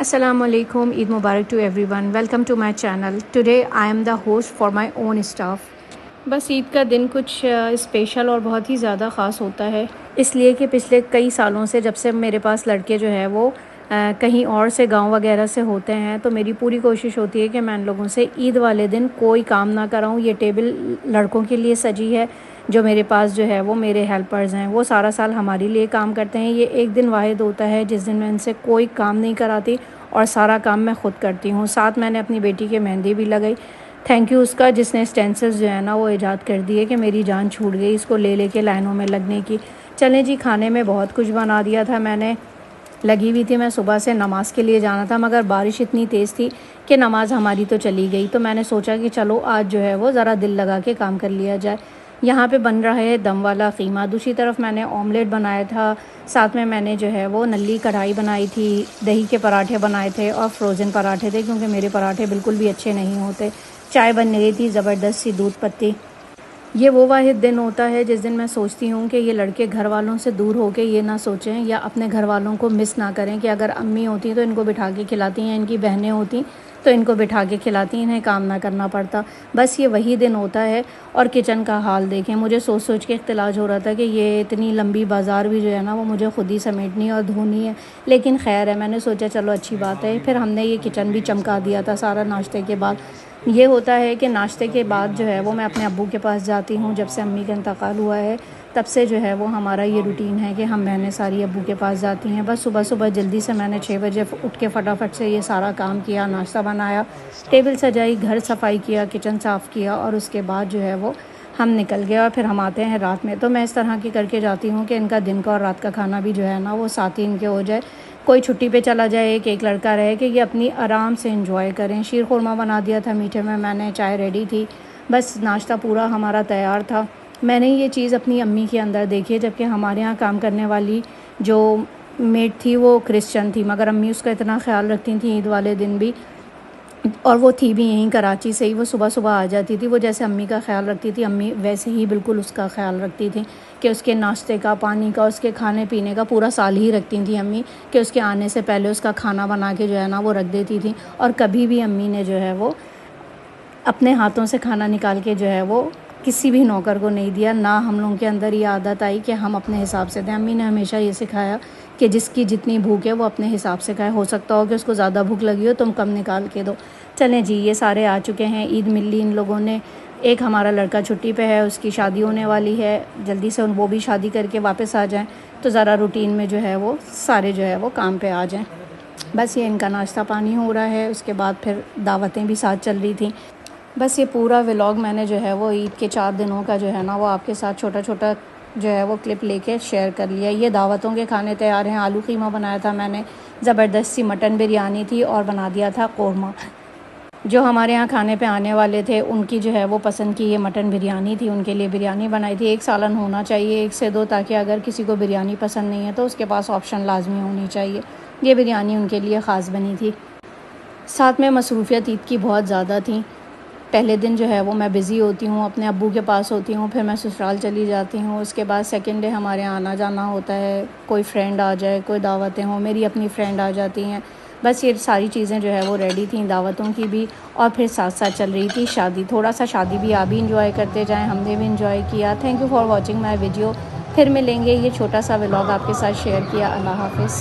Assalamualaikum, Eid Mubarak to everyone. Welcome to my channel. Today I am the host for my own staff. बस ईद का दिन कुछ special और बहुत ही ज़्यादा ख़ास होता है, इसलिए कि पिछले कई सालों से जब से मेरे पास लड़के जो है वो कहीं और से गांव वगैरह से होते हैं, तो मेरी पूरी कोशिश होती है कि मैं इन लोगों से ईद वाले दिन कोई काम ना कराऊं। ये टेबल लड़कों के लिए सजी है। जो मेरे पास जो है वो मेरे हेल्पर्स हैं, वो सारा साल हमारे लिए काम करते हैं। ये एक दिन वाहिद होता है जिस दिन मैं इनसे कोई काम नहीं कराती और सारा काम मैं ख़ुद करती हूँ। साथ मैंने अपनी बेटी के मेहंदी भी लगाई। थैंक यू उसका, जिसने स्टेंसिल्स जो है ना वो ईजाद कर दिए कि मेरी जान छूट गई इसको ले के लाइनों में लगने की। चलें जी, खाने में बहुत कुछ बना दिया था मैंने। लगी हुई थी मैं सुबह से, नमाज़ के लिए जाना था, मगर बारिश इतनी तेज़ थी कि नमाज़ हमारी तो चली गई। तो मैंने सोचा कि चलो आज जो है वो ज़रा दिल लगा के काम कर लिया जाए। यहाँ पे बन रहा है दम वाला कीमा। दूसरी तरफ मैंने ऑमलेट बनाया था। साथ में मैंने जो है वो नली कढ़ाई बनाई थी, दही के पराठे बनाए थे और फ्रोज़न पराठे थे, क्योंकि मेरे पराठे बिल्कुल भी अच्छे नहीं होते। चाय बन रही थी ज़बरदस्त सी दूध पत्ती। ये वो वाहिद दिन होता है जिस दिन मैं सोचती हूँ कि ये लड़के घर वालों से दूर होके ये ना सोचें या अपने घर वालों को मिस ना करें कि अगर अम्मी होती तो इनको बिठा के खिलाती हैं, इनकी बहनें होती तो इनको बिठा के खिलाती, इन्हें काम ना करना पड़ता। बस ये वही दिन होता है। और किचन का हाल देखें, मुझे सोच सोच के इख्तिलाज हो रहा था कि ये इतनी लंबी बाज़ार भी जो है ना वो मुझे ख़ुद ही समेटनी और धोनी है। लेकिन खैर है, मैंने सोचा चलो अच्छी बात है। फिर हमने ये किचन भी चमका दिया था सारा नाश्ते के बाद। ये होता है कि नाश्ते के बाद जो है वो मैं अपने अब्बू के पास जाती हूँ। जब से अम्मी का इंतकाल हुआ है तब से जो है वो हमारा ये रूटीन है कि हम बहनें सारी अब्बू के पास जाती हैं। बस सुबह सुबह जल्दी से मैंने 6 बजे उठ के फटाफट से ये सारा काम किया, नाश्ता बनाया, टेबल सजाई, घर सफाई किया, किचन साफ़ किया और उसके बाद जो है वो हम निकल गए। और फिर हम आते हैं रात में। तो मैं इस तरह की करके जाती हूँ कि इनका दिन का और रात का खाना भी जो है ना वो साथ ही इनके हो जाए। कोई छुट्टी पे चला जाए, एक लड़का रहे कि ये अपनी आराम से एंजॉय करें। शीर खुरमा बना दिया था मीठे में मैंने, चाय रेडी थी, बस नाश्ता पूरा हमारा तैयार था। मैंने ये चीज़ अपनी अम्मी के अंदर देखी, जबकि हमारे यहाँ काम करने वाली जो मेड थी वो क्रिश्चियन थी, मगर अम्मी उसका इतना ख्याल रखती थी ईद वाले दिन भी। और वो थी भी यहीं कराची से ही। वो सुबह सुबह आ जाती थी। वो जैसे अम्मी का ख्याल रखती थी, अम्मी वैसे ही बिल्कुल उसका ख्याल रखती थी कि उसके नाश्ते का, पानी का, उसके खाने पीने का पूरा साल ही रखती थी अम्मी, कि उसके आने से पहले उसका खाना बना के जो है ना वो रख देती थी। और कभी भी अम्मी ने जो है वो अपने हाथों से खाना निकाल के जो है वो किसी भी नौकर को नहीं दिया। ना हम लोगों के अंदर ये आदत आई कि हम अपने हिसाब से दें। अम्मी ने हमेशा ये सिखाया कि जिसकी जितनी भूख है वो अपने हिसाब से खाए। हो सकता हो कि उसको ज़्यादा भूख लगी हो, तुम कम निकाल के दो। चलें जी, ये सारे आ चुके हैं। ईद मिल ली इन लोगों ने। एक हमारा लड़का छुट्टी पे है, उसकी शादी होने वाली है, जल्दी से वो भी शादी करके वापस आ जाएँ तो ज़रा रूटीन में जो है वो सारे जो है वो काम पे आ जाएँ। बस ये इनका नाश्ता पानी हो रहा है, उसके बाद फिर दावतें भी साथ चल रही थी। बस ये पूरा व्लॉग मैंने जो है वो ईद के 4 दिनों का जो है ना वो आपके साथ छोटा छोटा जो है वो क्लिप लेके शेयर कर लिया। ये दावतों के खाने तैयार हैं। आलू कीमा बनाया था मैंने, ज़बरदस्त सी मटन बिरयानी थी और बना दिया था कौरमा। जो हमारे यहाँ खाने पे आने वाले थे उनकी जो है वो पसंद की ये मटन बिरयानी थी, उनके लिए बिरयानी बनाई थी। एक सालन होना चाहिए, 1 से 2, ताकि अगर किसी को बिरयानी पसंद नहीं है तो उसके पास ऑप्शन लाजमी होनी चाहिए। ये बिरयानी उनके लिए ख़ास बनी थी। साथ में मसरूफ़ियत ईद की बहुत ज़्यादा थी। पहले दिन जो है वो मैं बिज़ी होती हूँ, अपने अब्बू के पास होती हूँ, फिर मैं ससुराल चली जाती हूँ। उसके बाद सेकंड डे हमारे यहाँ आना जाना होता है, कोई फ्रेंड आ जाए, कोई दावतें हों, मेरी अपनी फ्रेंड आ जाती हैं। बस ये सारी चीज़ें जो है वो रेडी थी दावतों की भी। और फिर साथ साथ चल रही थी शादी। थोड़ा सा शादी भी आप भी इंजॉय करते जाएँ, हमने भी इंजॉय किया। Thank you for watching my video. फिर मिलेंगे। ये छोटा सा व्लॉग आपके साथ शेयर किया। अल्लाह हाफ़िज़।